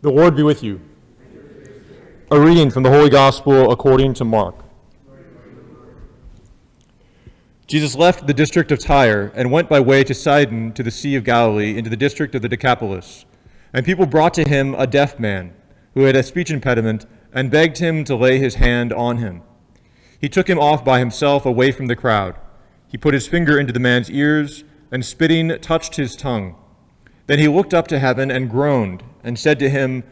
The Lord be with you. A reading from the Holy Gospel according to Mark. Jesus left the district of Tyre and went by way to Sidon to the Sea of Galilee into the district of the Decapolis. And people brought to him a deaf man who had a speech impediment and begged him to lay his hand on him. He took him off by himself away from the crowd. He put his finger into the man's ears and spitting touched his tongue. Then he looked up to heaven and groaned and said to him,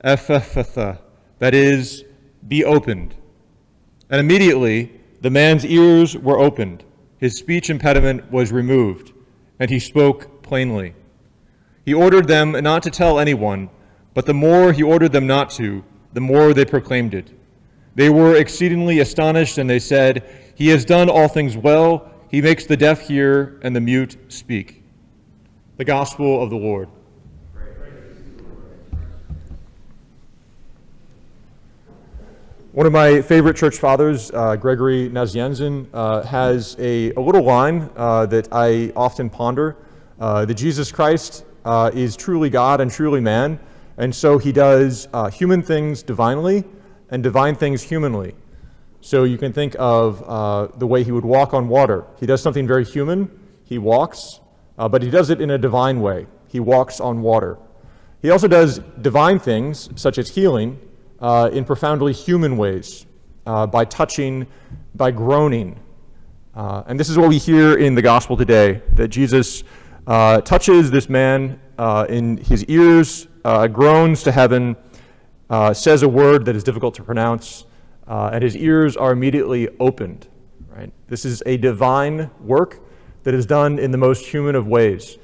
Ephphatha, that is, be opened. And immediately the man's ears were opened, his speech impediment was removed, and he spoke plainly. He ordered them not to tell anyone, but the more he ordered them not to, the more they proclaimed it. They were exceedingly astonished, and they said, He has done all things well. He makes the deaf hear and the mute speak. The Gospel of the Lord. One of my favorite church fathers, Gregory Nazianzen, has a little line that I often ponder, that Jesus Christ is truly God and truly man, and so he does human things divinely and divine things humanly. So you can think of the way he would walk on water. He does something very human, he walks, but he does it in a divine way. He walks on water. He also does divine things, such as healing, in profoundly human ways, by touching, by groaning. And this is what we hear in the gospel today, that Jesus touches this man in his ears, groans to heaven, says a word that is difficult to pronounce, and his ears are immediately opened. Right? This is a divine work that is done in the most human of ways.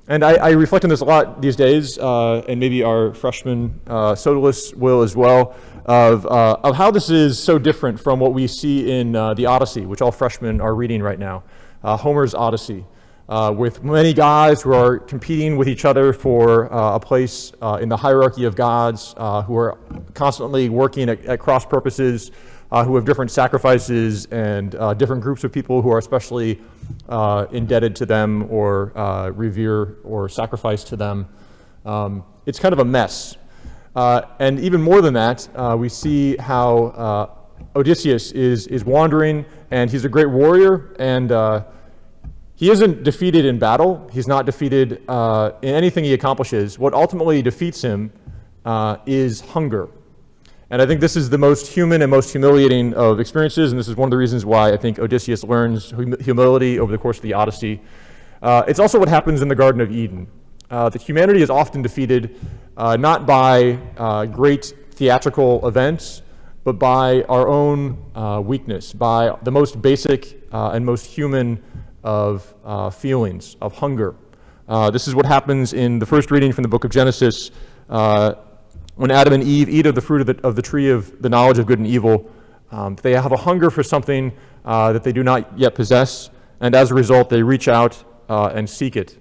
And I reflect on this a lot these days, and maybe our freshman sodalists will as well, of how this is so different from what we see in the Odyssey, which all freshmen are reading right now, Homer's Odyssey, with many guys who are competing with each other for a place in the hierarchy of gods, who are constantly working at cross purposes, who have different sacrifices and different groups of people who are especially indebted to them or revere or sacrifice to them. It's kind of a mess. And even more than that, we see how Odysseus is wandering, and he's a great warrior, and he isn't defeated in battle. He's not defeated in anything he accomplishes. What ultimately defeats him is hunger. And I think this is the most human and most humiliating of experiences, and this is one of the reasons why I think Odysseus learns humility over the course of the Odyssey. It's also what happens in the Garden of Eden. That humanity is often defeated not by great theatrical events, but by our own weakness, by the most basic and most human of feelings, of hunger. This is what happens in the first reading from the book of Genesis, when Adam and Eve eat of the fruit of the tree of the knowledge of good and evil. They have a hunger for something that they do not yet possess, and as a result, they reach out and seek it.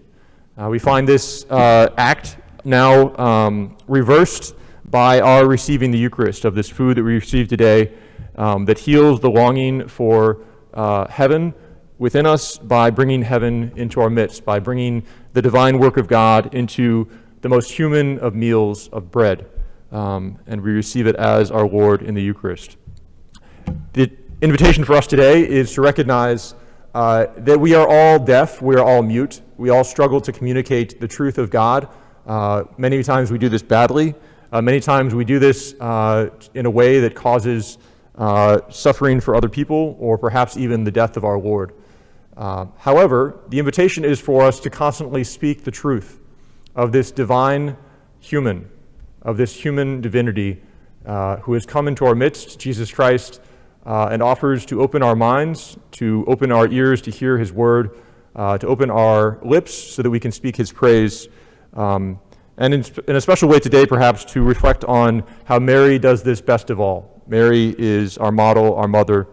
We find this act now reversed by our receiving the Eucharist, of this food that we receive today, that heals the longing for heaven within us by bringing heaven into our midst, by bringing the divine work of God into the most human of meals of bread. And we receive it as our Lord in the Eucharist. The invitation for us today is to recognize that we are all deaf, we are all mute, we all struggle to communicate the truth of God. Many times we do this badly. Many times we do this in a way that causes suffering for other people, or perhaps even the death of our Lord. However, the invitation is for us to constantly speak the truth of this divine human, of this human divinity who has come into our midst, Jesus Christ, and offers to open our minds, to open our ears to hear his word, to open our lips so that we can speak his praise, and in a special way today perhaps to reflect on how Mary does this best of all. Mary is our model, our mother.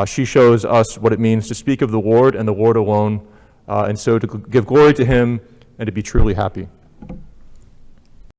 She shows us what it means to speak of the Lord and the Lord alone, and so to give glory to him and to be truly happy.